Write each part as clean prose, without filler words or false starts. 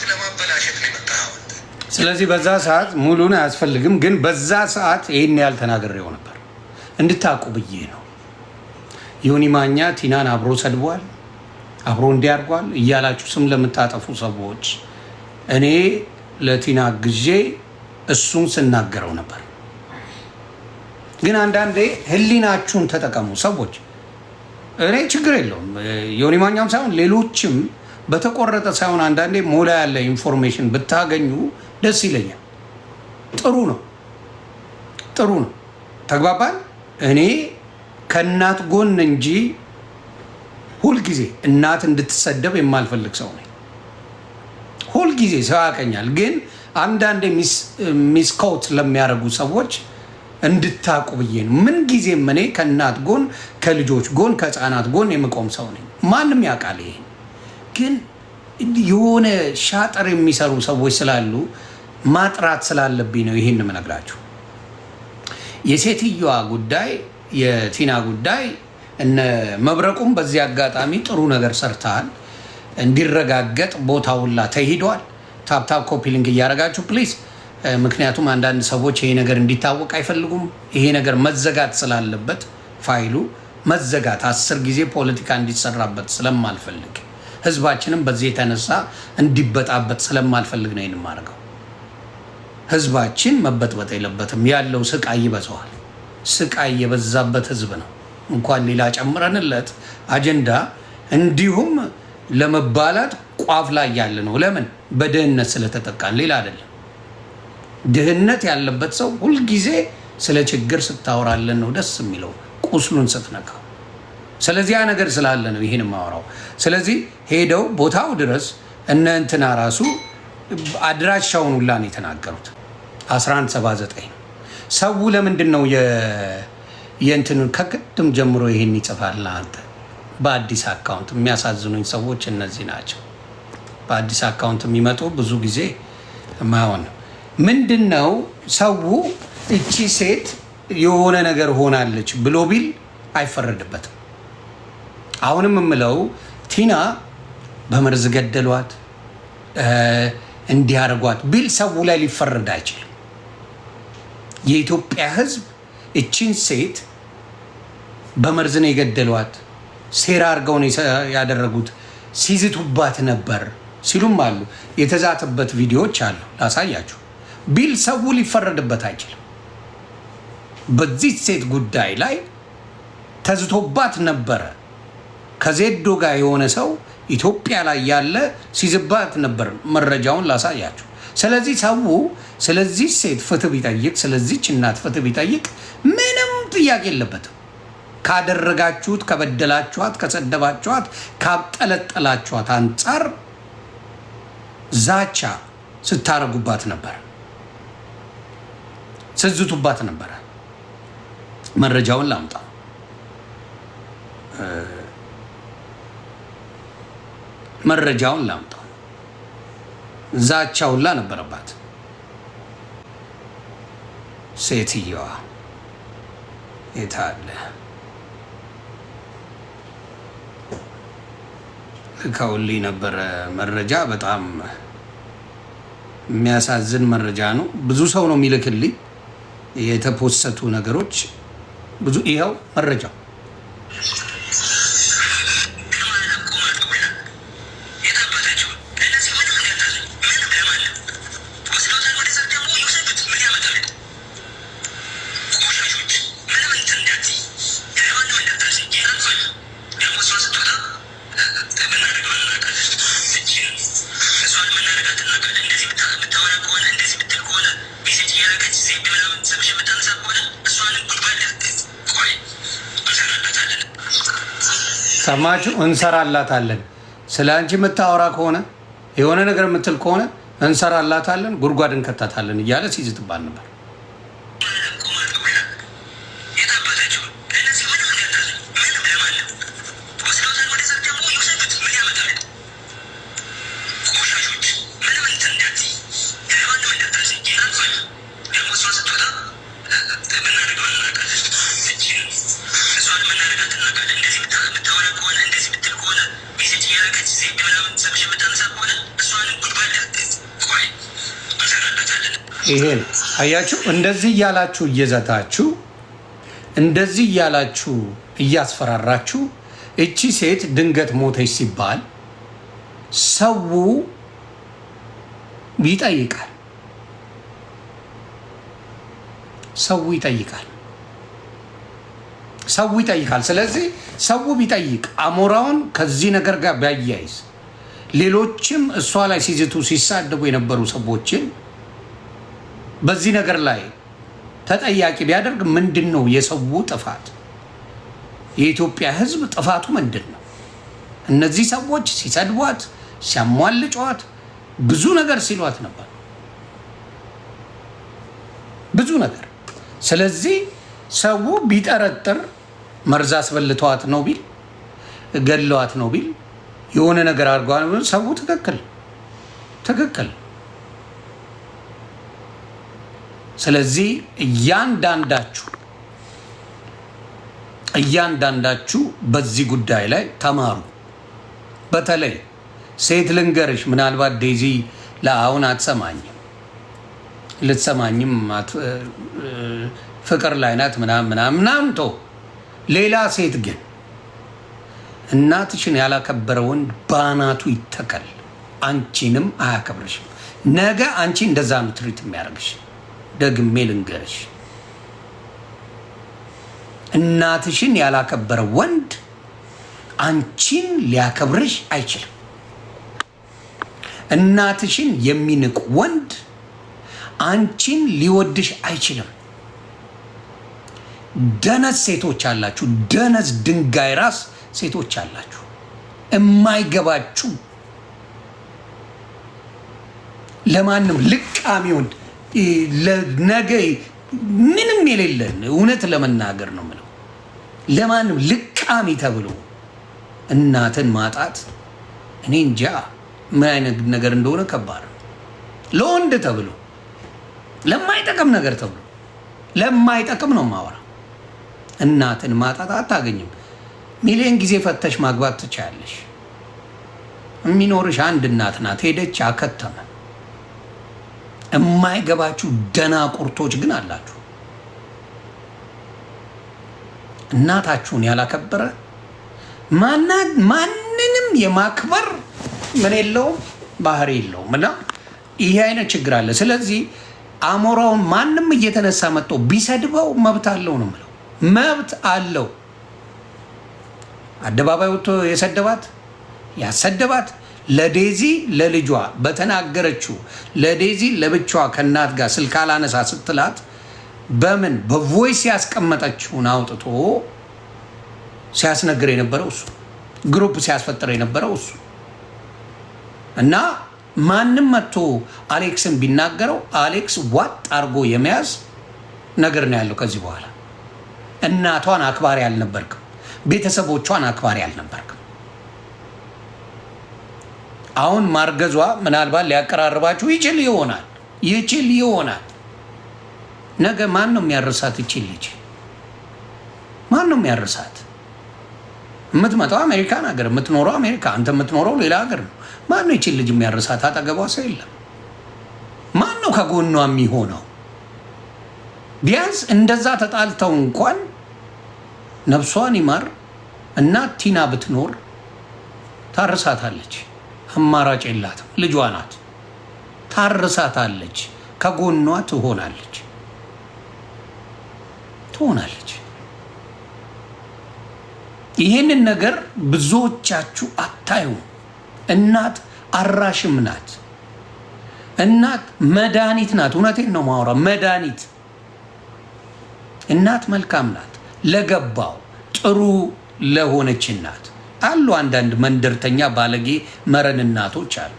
ህይወት ለማበላሸት ነው የመጣው። ስለዚህ በዛ ሰዓት ሙሉን አያስፈልግም፣ ግን በዛ ሰዓት ይሄን ያህል ተናግሬው ነበር እንድታቁ ብዬ ነው። ዮኒ ማኛ ቲናን አብሮ ሰድቧል፣ አብሮ እንዲያርጓል እያላችሁ ስም ለምታጠፉ ሰዎች እኔ ለቲና ግዤ እሱን ስናገረው ነበር። ግን አንዳንዴ ህሊናችሁን ተጠቀሙ ሰዎች። እኔ ችግር የለውም ዮኒ ማኛም ሳይሆን ሌሎችም በተቆረጠ ሳይሆን አንዳንዴ ሞላ ያለ ኢንፎርሜሽን ብታገኙ ደስ ይለኛል። ጥሩ ነው፣ ጥሩ ነው። ተግባባን። እኔ ከእናት ጎን እንጂ ሁልጊዜ እናት እንድትሰደብ የማልፈልግ ሰው ነኝ። ሁልጊዜ ሰው ያቀኛል። ግን አንዳንዴ ሚስኮት ለሚያደርጉ ሰዎች እንድታቁ ብዬ ነው። ምን ጊዜም እኔ ከእናት ጎን፣ ከልጆች ጎን፣ ከህፃናት ጎን የምቆም ሰው ነኝ። ማንም ያውቃል ይሄን። ግን የሆነ ሻጠር የሚሰሩ ሰዎች ስላሉ ማጥራት ስላለብኝ ነው ይሄን የምነግራችሁ። የሴትዮዋ ጉዳይ፣ የቲና ጉዳይ እነ መብረቁም በዚህ አጋጣሚ ጥሩ ነገር ሰርተሃል። እንዲረጋገጥ ቦታውላ ተሄዷል። ታፕታፕ ኮፒ ሊንክ እያደረጋችሁ ፕሊዝ። ምክንያቱም አንዳንድ ሰዎች ይሄ ነገር እንዲታወቅ አይፈልጉም። ይሄ ነገር መዘጋት ስላለበት ፋይሉ መዘጋት 10 ጊዜ ፖለቲካ እንዲሰራበት ስለማልፈልግ፣ ህዝባችንም በዚህ የተነሳ እንዲበጣበጥ ስለማልፈልግ ነው የማደርገው። ህዝባችን መበጥበጥ የለበትም። ያለው ስቃይ ይበዛዋል። ስቃይ የበዛበት ህዝብ ነው። እንኳን ሌላ ጨምረንለት አጀንዳ እንዲሁም ለመባላት ቋፍ ላይ ያለ ነው። ለምን? በድህነት ስለተጠቃን፣ ሌላ አይደለም። ድህነት ያለበት ሰው ሁልጊዜ ስለ ችግር ስታወራለን ነው ደስ የሚለው፣ ቁስሉን ስትነካው። ስለዚህ ያ ነገር ስላለ ነው ይሄን የማወራው። ስለዚህ ሄደው ቦታው ድረስ እነ እንትና ራሱ አድራሻውን ሁላ ነው የተናገሩት። 1179 ሰው ለምንድን ነው የእንትኑን ከቅድም ጀምሮ ይሄን ይጽፋል? አንተ በአዲስ አካውንት የሚያሳዝኑኝ ሰዎች እነዚህ ናቸው። በአዲስ አካውንት የሚመጡ ብዙ ጊዜ ማሆን ምንድን ነው ሰው እቺ ሴት የሆነ ነገር ሆናለች ብሎ ቢል አይፈረድበትም። አሁንም የምለው ቲና በመርዝ ገደሏት እንዲያርጓት ቢል ሰው ላይ ሊፈረድ አይችልም። የኢትዮጵያ ሕዝብ እቺን ሴት በመርዝ ነው የገደሏት፣ ሴራ አድርገው ነው ያደረጉት፣ ሲዝቱባት ነበር ሲሉም አሉ። የተዛተበት ቪዲዮዎች አሉ ላሳያችሁ ቢል ሰው ሊፈረድበት አይችልም። በዚህ ሴት ጉዳይ ላይ ተዝቶባት ነበረ። ከዜዶ ጋር የሆነ ሰው ኢትዮጵያ ላይ ያለ ሲዝባት ነበር። መረጃውን ላሳያችሁ። ስለዚህ ሰው ስለዚህ ሴት ፍትህ ቢጠይቅ፣ ስለዚህች እናት ፍትህ ቢጠይቅ ምንም ጥያቄ የለበትም። ካደረጋችሁት፣ ከበደላችኋት፣ ከሰደባችኋት፣ ካጠለጠላችኋት አንጻር ዛቻ ስታረጉባት ነበር፣ ስዝቱባት ነበር። መረጃውን ላምጣ። መረጃውን ላምጣ። ዛቻውላ ነበረባት ሴትየዋ። የታለ ልከውልኝ ነበረ መረጃ። በጣም የሚያሳዝን መረጃ ነው። ብዙ ሰው ነው የሚልክልኝ የተፖሰቱ ነገሮች ብዙ። ይኸው መረጃው ሰማችሁ? እንሰራላታለን። ስለ አንቺ የምታወራ ከሆነ የሆነ ነገር የምትል ከሆነ እንሰራላታለን፣ ጉድጓድ እንከታታለን እያለ ሲዝትባል ነበር። ይሄን አያችሁ። እንደዚህ እያላችሁ እየዘታችሁ እንደዚህ እያላችሁ እያስፈራራችሁ እቺ ሴት ድንገት ሞተች ሲባል ሰው ይጠይቃል። ሰው ይጠይቃል። ስለዚህ ሰው ቢጠይቅ አሞራውን ከዚህ ነገር ጋር ቢያያይዝ ሌሎችም እሷ ላይ ሲዝቱ ሲሳደቡ የነበሩ ሰዎችን በዚህ ነገር ላይ ተጠያቂ ቢያደርግ ምንድን ነው የሰው ጥፋት? የኢትዮጵያ ሕዝብ ጥፋቱ ምንድን ነው? እነዚህ ሰዎች ሲሰድቧት፣ ሲያሟልጯት፣ ብዙ ነገር ሲሏት ነበር፣ ብዙ ነገር። ስለዚህ ሰው ቢጠረጥር መርዝ አስበልተዋት ነው ቢል፣ ገለዋት ነው ቢል፣ የሆነ ነገር አድርገዋል ሰው ትክክል። ስለዚህ እያንዳንዳችሁ በዚህ ጉዳይ ላይ ተማሩ። በተለይ ሴት ልንገርሽ፣ ምናልባት ዴዚ ለአሁን አትሰማኝም፣ ልትሰማኝም ፍቅር ላይ ናት ምናምን ቶ ሌላ ሴት ግን እናትሽን ያላከበረ ወንድ ባናቱ ይተከል፣ አንቺንም አያከብርሽም። ነገ አንቺ እንደዛ ነው ትሪት የሚያደርግሽ። ደግሜ ልንገርሽ፣ እናትሽን ያላከበረ ወንድ አንቺን ሊያከብርሽ አይችልም። እናትሽን የሚንቅ ወንድ አንቺን ሊወድሽ አይችልም። ደነዝ ሴቶች አላችሁ፣ ደነዝ ድንጋይ ራስ ሴቶች አላችሁ፣ የማይገባችሁ ለማንም ልቃሚ ወንድ ነገ ምንም የሌለን እውነት ለመናገር ነው ምለው፣ ለማንም ልቃሚ ተብሎ እናትን ማጣት እኔ እንጃ ምን አይነት ነገር እንደሆነ ከባድ ነው። ለወንድ ተብሎ ለማይጠቅም ነገር ተብሎ ለማይጠቅም ነው ማወራ። እናትን ማጣት አታገኝም። ሚሊዮን ጊዜ ፈተሽ ማግባት ትችያለሽ። የሚኖርሽ አንድ እናት ናት። ሄደች፣ አከተመ። የማይገባችሁ ደናቁርቶች ግን አላችሁ። እናታችሁን ያላከበረ ማንንም የማክበር ምን የለውም፣ ባህሪ የለውም። እና ይሄ አይነት ችግር አለ። ስለዚህ አሞራውን ማንም እየተነሳ መጥቶ ቢሰድበው መብት አለው ነው የምለው፣ መብት አለው። አደባባይ ወጥቶ የሰደባት ያሰደባት ለዴዚ ለልጇ በተናገረችው ለዴዚ ለብቻዋ ከእናት ጋር ስልክ አላነሳ ስትላት በምን በቮይስ ያስቀመጠችውን አውጥቶ ሲያስነግር የነበረው እሱ፣ ግሩፕ ሲያስፈጥር የነበረው እሱ እና ማንም መጥቶ አሌክስን ቢናገረው አሌክስ ዋጥ አድርጎ የመያዝ ነገር ነው ያለው። ከዚህ በኋላ እናቷን አክባሪ አልነበርክም፣ ቤተሰቦቿን አክባሪ አልነበርክም። አሁን ማርገዟ ምናልባት ሊያቀራርባችሁ ይችል ይሆናል። ነገ ማን ነው የሚያርሳት? ይችል ልጅ ማን ነው የሚያርሳት? የምትመጣው አሜሪካን ሀገር፣ የምትኖረው አሜሪካ፣ አንተ የምትኖረው ሌላ ሀገር ነው። ማን ነው ይችል ልጅ የሚያርሳት? አጠገቧ ሰው የለም። ማን ነው ከጎኗ የሚሆነው? ቢያንስ እንደዛ ተጣልተው እንኳን ነፍሷን ይማር እናት ቲና ብትኖር ታርሳታለች። አማራጭ የላትም። ልጇ ናት። ታርሳታለች። ከጎኗ ትሆናለች። ይህንን ነገር ብዙዎቻችሁ አታዩ። እናት አራሽም ናት። እናት መድኃኒት ናት። እውነቴን ነው ማወራ። መድኃኒት እናት መልካም ናት። ለገባው ጥሩ ለሆነች እናት አሉ። አንዳንድ መንደርተኛ ባለጌ መረን እናቶች አሉ።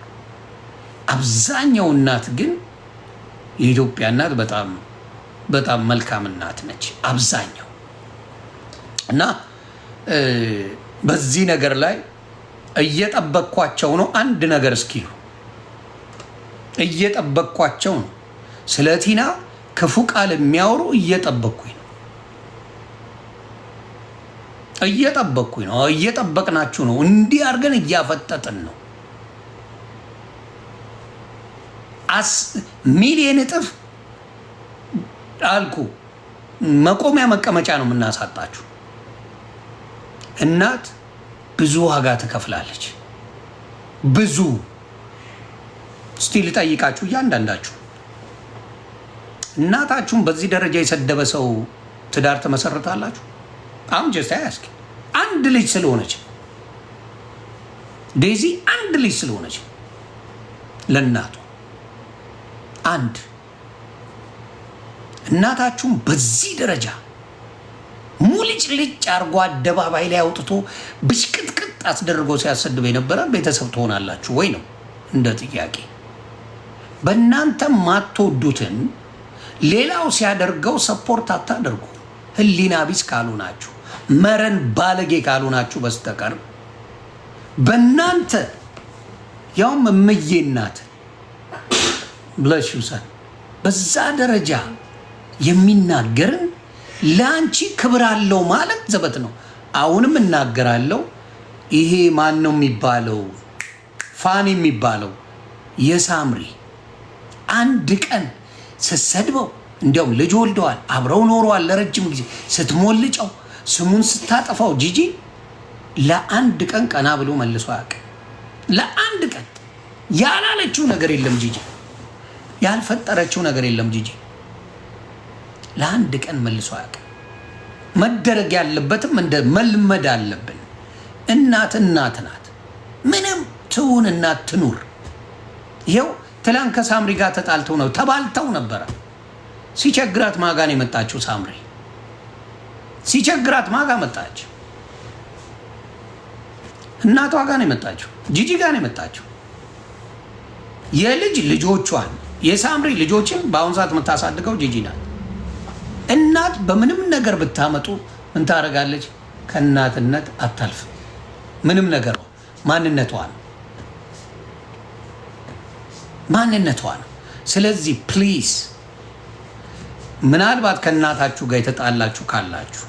አብዛኛው እናት ግን የኢትዮጵያ እናት በጣም መልካም እናት ነች አብዛኛው። እና በዚህ ነገር ላይ እየጠበቅኳቸው ነው። አንድ ነገር እስኪሉ እየጠበቅኳቸው ነው። ስለ ቲና ክፉ ቃል የሚያወሩ እየጠበቅኩኝ ነው። እየጠበቅናችሁ ነው። እንዲህ አድርገን እያፈጠጥን ነው። ሚሊየን እጥፍ አልኩ መቆሚያ መቀመጫ ነው የምናሳጣችሁ። እናት ብዙ ዋጋ ትከፍላለች። ብዙ ስቲል ጠይቃችሁ እያንዳንዳችሁ እናታችሁን በዚህ ደረጃ የሰደበ ሰው ትዳር ትመሰርታላችሁ? አሁን ጀስት አያስኪ አንድ ልጅ ስለሆነች ዴዚ አንድ ልጅ ስለሆነች ለእናቱ አንድ እናታችሁን በዚህ ደረጃ ሙልጭ ልጭ አርጎ አደባባይ ላይ አውጥቶ ብሽቅጥቅጥ አስደርጎ ሲያሰድብ የነበረ ቤተሰብ ትሆናላችሁ ወይ ነው እንደ ጥያቄ። በእናንተ ማትወዱትን ሌላው ሲያደርገው ሰፖርት አታደርጉ። ህሊና ቢስ ካሉናችሁ መረን ባለጌ ካሉናችሁ በስተቀር በእናንተ ያውም እምዬ እናት ብለሽ ውሰን በዛ ደረጃ የሚናገርን ለአንቺ ክብር አለው ማለት ዘበት ነው። አሁንም እናገራለሁ። ይሄ ማን ነው የሚባለው? ፋኒ የሚባለው የሳምሪ አንድ ቀን ስትሰድበው እንዲያውም ልጅ ወልደዋል፣ አብረው ኖረዋል ለረጅም ጊዜ ስትሞልጨው ስሙን ስታጠፋው ጂጂ ለአንድ ቀን ቀና ብሎ መልሶ አያውቅም። ለአንድ ቀን ያላለችው ነገር የለም ጂጂ፣ ያልፈጠረችው ነገር የለም ጂጂ። ለአንድ ቀን መልሶ አያውቅም። መደረግ ያለበትም እንደ መልመድ አለብን። እናት እናት ናት። ምንም ትሁን እናት ትኑር። ይኸው ትላንት ከሳምሪ ጋር ተጣልተው ነው ተባልተው ነበረ። ሲቸግራት ማጋን የመጣችው ሳምሪ ሲቸግራት ማጋ መጣች። እናቷ ጋር ነው የመጣችው፣ ጂጂ ጋር ነው የመጣችው። የልጅ ልጆቿን የሳምሪ ልጆችን በአሁን ሰዓት የምታሳድገው ጂጂ ናት። እናት በምንም ነገር ብታመጡ ምን ታደርጋለች? ከእናትነት አታልፍም። ምንም ነገር ማንነቷ ነው ማንነቷ ነው። ስለዚህ ፕሊዝ ምናልባት ከእናታችሁ ጋር የተጣላችሁ ካላችሁ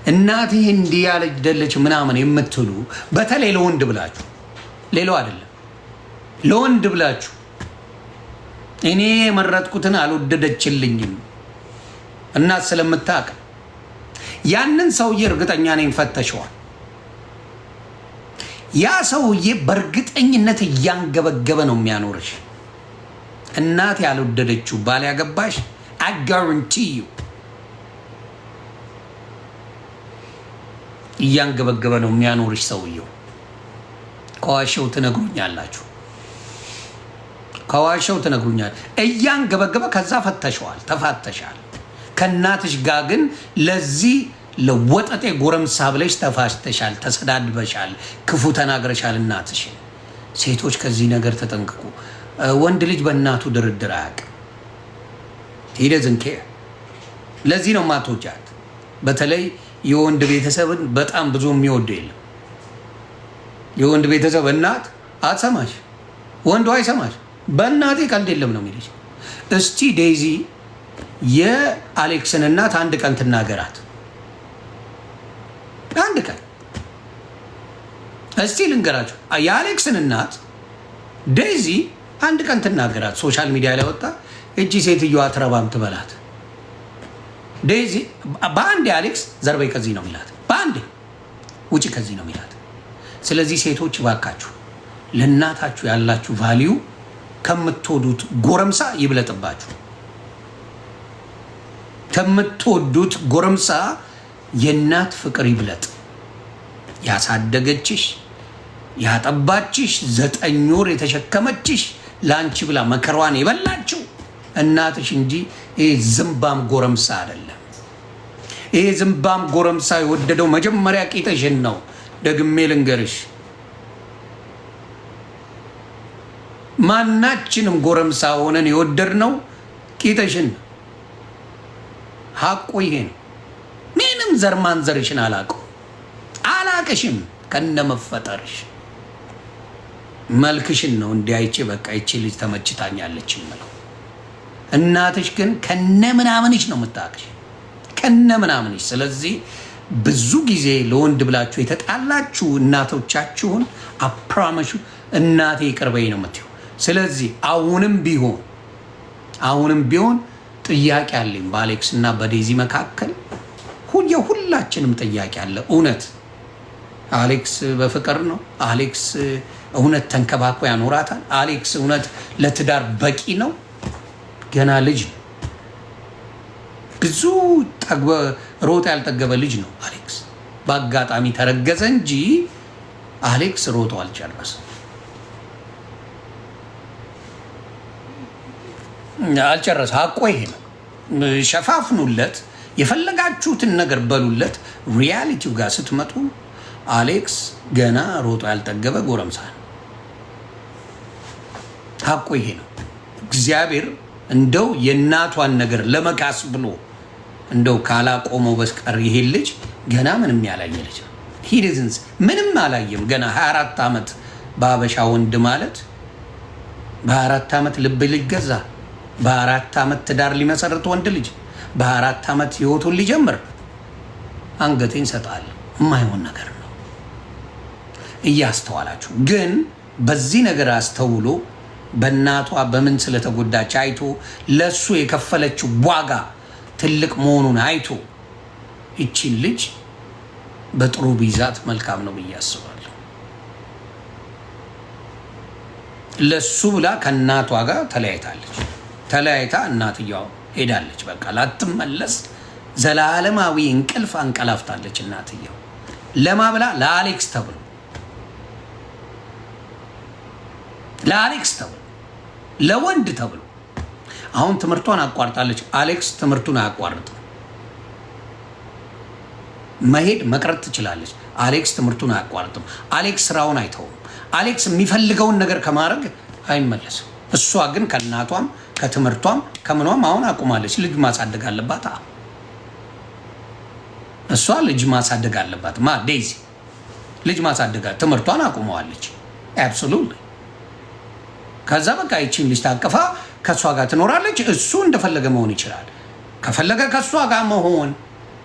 እናቴ እንዲህ ያለች ምናምን የምትሉ በተለይ ለወንድ ብላችሁ ሌላው አይደለም ለወንድ ብላችሁ እኔ የመረጥኩትን አልወደደችልኝም እናት ስለምታውቅ ያንን ሰውዬ እርግጠኛ ነኝ ፈተሸዋል። ያ ሰውዬ በእርግጠኝነት እያንገበገበ ነው የሚያኖርሽ። እናት ያልወደደችው ባል ያገባሽ I guarantee you እያንገበገበ ነው የሚያኖርሽ ሰውየው። ከዋሸው ትነግሩኛላችሁ፣ ከዋሸው ትነግሩኛል። እያንገበገበ ከዛ ፈተሸዋል፣ ተፋተሻል። ከእናትሽ ጋር ግን ለዚህ ለወጠጤ ጎረምሳ ብለሽ ተፋሽተሻል፣ ተሰዳድበሻል፣ ክፉ ተናግረሻል እናትሽን። ሴቶች ከዚህ ነገር ተጠንቅቁ። ወንድ ልጅ በእናቱ ድርድር አያውቅም። ሂደዝንኬ ለዚህ ነው ማትወጃት። በተለይ የወንድ ቤተሰብን በጣም ብዙ የሚወዱ የለም። የወንድ ቤተሰብ እናት አትሰማሽ፣ ወንዱ አይሰማሽ። በእናቴ ቀልድ የለም ነው የሚልሽ። እስቲ ዴዚ የአሌክስን እናት አንድ ቀን ትናገራት፣ አንድ ቀን እስቲ ልንገራችሁ። የአሌክስን እናት ዴዚ አንድ ቀን ትናገራት። ሶሻል ሚዲያ ላይ ወጣ እጂ ሴትዮዋ አትረባም ትበላት። ዴዚ በአንዴ አሌክስ ዘርበይ ከዚህ ነው የሚላት፣ በአንዴ ውጪ ከዚህ ነው የሚላት። ስለዚህ ሴቶች ባካችሁ ለእናታችሁ ያላችሁ ቫሊዩ ከምትወዱት ጎረምሳ ይብለጥባችሁ። ከምትወዱት ጎረምሳ የእናት ፍቅር ይብለጥ። ያሳደገችሽ ያጠባችሽ 9 ወር የተሸከመችሽ ለአንቺ ብላ መከሯን የበላችው እናትሽ እንጂ ይሄ ዝምባም ጎረምሳ አይደለም። ይሄ ዝምባም ጎረምሳ የወደደው መጀመሪያ ቂጥሽን ነው። ደግሜ ልንገርሽ፣ ማናችንም ጎረምሳ ሆነን የወደድነው ቂጥሽን። ሀቁ ይሄ ነው። ምንም ዘር ማንዘርሽን አላቅሽም ከነመፈጠርሽ መልክሽን ነው እንዲያይቼ በቃ ይቺ ልጅ ተመችታኛለች እምለው። እናትሽ ግን ከነ ምናምንሽ ነው የምታውቅሽ፣ ከነ ምናምንሽ። ስለዚህ ብዙ ጊዜ ለወንድ ብላችሁ የተጣላችሁ እናቶቻችሁን አፕራመሹ እናቴ ይቅር በይ ነው የምትይው። ስለዚህ አሁንም ቢሆን ጥያቄ አለኝ በአሌክስ እና በዴዚ መካከል የሁላችንም ጥያቄ አለ። እውነት አሌክስ በፍቅር ነው? አሌክስ እውነት ተንከባክቦ ያኖራታል? አሌክስ እውነት ለትዳር በቂ ነው? ገና ልጅ ነው። ብዙ ሮጦ ያልጠገበ ልጅ ነው አሌክስ። በአጋጣሚ ተረገዘ እንጂ አሌክስ ሮጦ አልጨረሰም። አልጨረሰ አቆ ይሄ ነው። ሸፋፍኑለት፣ የፈለጋችሁትን ነገር በሉለት። ሪያሊቲው ጋር ስትመጡ አሌክስ ገና ሮጦ ያልጠገበ ጎረምሳ ነው። አቆ ይሄ ነው። እግዚአብሔር እንደው የእናቷን ነገር ለመካስ ብሎ እንደው ካላቆመው በስቀር ይሄ ልጅ ገና ምንም ያላየ ልጅ ነው። ሂድዝንስ ምንም አላየም። ገና 24 ዓመት በአበሻ ወንድ ማለት በ24 ዓመት ልብ ሊገዛ በ24 ዓመት ትዳር ሊመሰርት ወንድ ልጅ በ24 ዓመት ህይወቱን ሊጀምር አንገቴን ሰጣለሁ። የማይሆን ነገር ነው። እያስተዋላችሁ ግን በዚህ ነገር አስተውሎ በእናቷ በምን ስለተጎዳች አይቶ ለሱ የከፈለችው ዋጋ ትልቅ መሆኑን አይቶ ይቺን ልጅ በጥሩ ቢዛት መልካም ነው ብዬ አስባለሁ። ለሱ ብላ ከእናቷ ጋር ተለያይታለች። ተለያይታ እናትየው ሄዳለች። በቃ ላትመለስ ዘላለማዊ እንቅልፍ አንቀላፍታለች እናትየው። ለማብላ ለአሌክስ ተብሎ ለወንድ ተብሎ አሁን ትምህርቷን አቋርጣለች። አሌክስ ትምህርቱን አያቋርጥም። መሄድ መቅረት ትችላለች። አሌክስ ትምህርቱን አያቋርጥም። አሌክስ ስራውን አይተውም። አሌክስ የሚፈልገውን ነገር ከማድረግ አይመለስም። እሷ ግን ከእናቷም ከትምህርቷም ከምኗም አሁን አቁማለች። ልጅ ማሳደግ አለባት። እሷ ልጅ ማሳደግ አለባት። ዴዚ ልጅ ማሳደግ ትምህርቷን አቁመዋለች። አብሶሉትሊ። ከዛ በቃ ይቺን ልጅ ታቀፋ ከእሷ ጋር ትኖራለች። እሱ እንደፈለገ መሆን ይችላል። ከፈለገ ከእሷ ጋር መሆን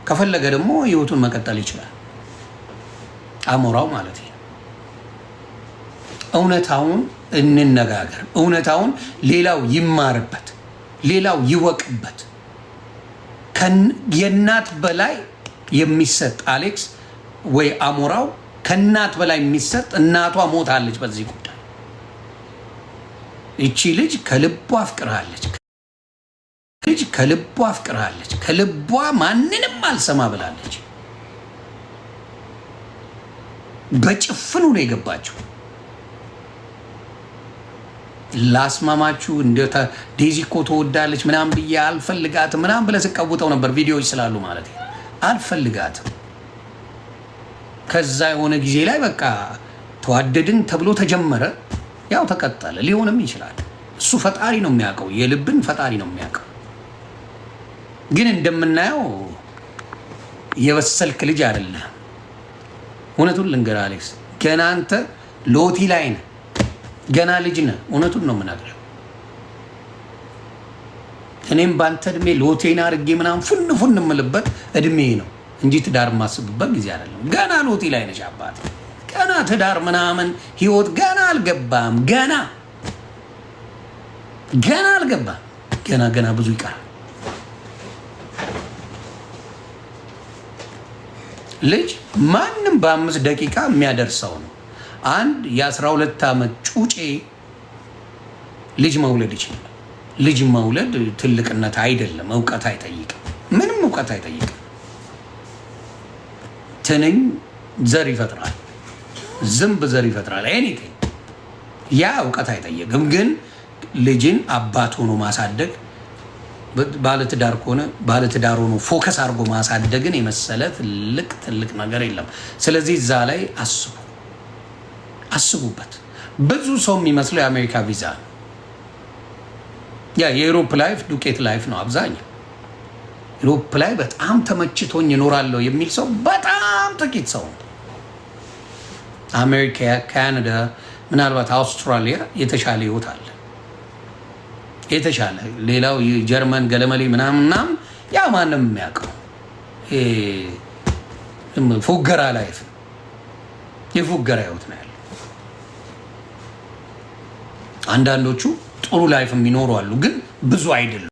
ከፈለገ ደግሞ ህይወቱን መቀጠል ይችላል። አሞራው ማለት ነው። እውነታውን እንነጋገር። እውነታውን ሌላው ይማርበት፣ ሌላው ይወቅበት። የእናት በላይ የሚሰጥ አሌክስ ወይ አሞራው ከእናት በላይ የሚሰጥ እናቷ ሞታለች። በዚህ ጉዳይ እቺ ልጅ ከልቧ አፍቅራለች። ከልቧ ማንንም አልሰማ ብላለች። በጭፍኑ ነው የገባችው። ላስማማችሁ እንደ ዴዚ እኮ ተወዳለች ምናምን ብዬ አልፈልጋትም ምናምን ብለህ ስቀውጠው ነበር። ቪዲዮዎች ስላሉ ማለት ነው። አልፈልጋትም። ከዛ የሆነ ጊዜ ላይ በቃ ተዋደድን ተብሎ ተጀመረ። ያው ተቀጠለ። ሊሆንም ይችላል። እሱ ፈጣሪ ነው የሚያውቀው። የልብን ፈጣሪ ነው የሚያውቀው። ግን እንደምናየው የበሰልክ ልጅ አይደለም። እውነቱን ልንገርህ አሌክስ፣ ገና አንተ ሎቲ ላይ ነህ። ገና ልጅ ነህ። እውነቱን ነው የምነግርህ። እኔም በአንተ እድሜ ሎቴን አድርጌ ምናምን ፉን የምልበት እድሜ ነው እንጂ ትዳር የማስብበት ጊዜ አይደለም። ገና ሎቲ ላይ ነሽ አባት። ገና ትዳር ምናምን ህይወት ገና አልገባም። ገና አልገባም። ገና ብዙ ይቀራል። ልጅ ማንም በ5 ደቂቃ የሚያደርሰው ነው። አንድ የ12 ዓመት ጩጬ ልጅ መውለድ ይችላል። ልጅ መውለድ ትልቅነት አይደለም። እውቀት አይጠይቅም። ምንም እውቀት አይጠይቅም። ትንኝ ዘር ይፈጥራል። ዝንብ ዘር ይፈጥራል። ኤኒቲንግ ያ እውቀት አይጠይቅም። ግን ልጅን አባት ሆኖ ማሳደግ፣ ባለትዳር ከሆነ ባለትዳር ሆኖ ፎከስ አድርጎ ማሳደግን የመሰለ ትልቅ ነገር የለም። ስለዚህ እዛ ላይ አስቡበት። ብዙ ሰው የሚመስለው የአሜሪካ ቪዛ ነው። ያ የዩሮፕ ላይፍ ዱቄት ላይፍ ነው። አብዛኛው ዩሮፕ ላይ በጣም ተመችቶኝ እኖራለሁ የሚል ሰው በጣም ጥቂት ሰው ነው። አሜሪካ፣ ካናዳ፣ ምናልባት አውስትራሊያ የተሻለ ህይወት አለ። የተሻለ ሌላው ጀርመን ገለመሌ ምናምን ያ ማንም የሚያውቀው ፉገራ ላይፍ የፉገራ ህይወት ነው ያለው። አንዳንዶቹ ጥሩ ላይፍ የሚኖሩ አሉ፣ ግን ብዙ አይደሉም።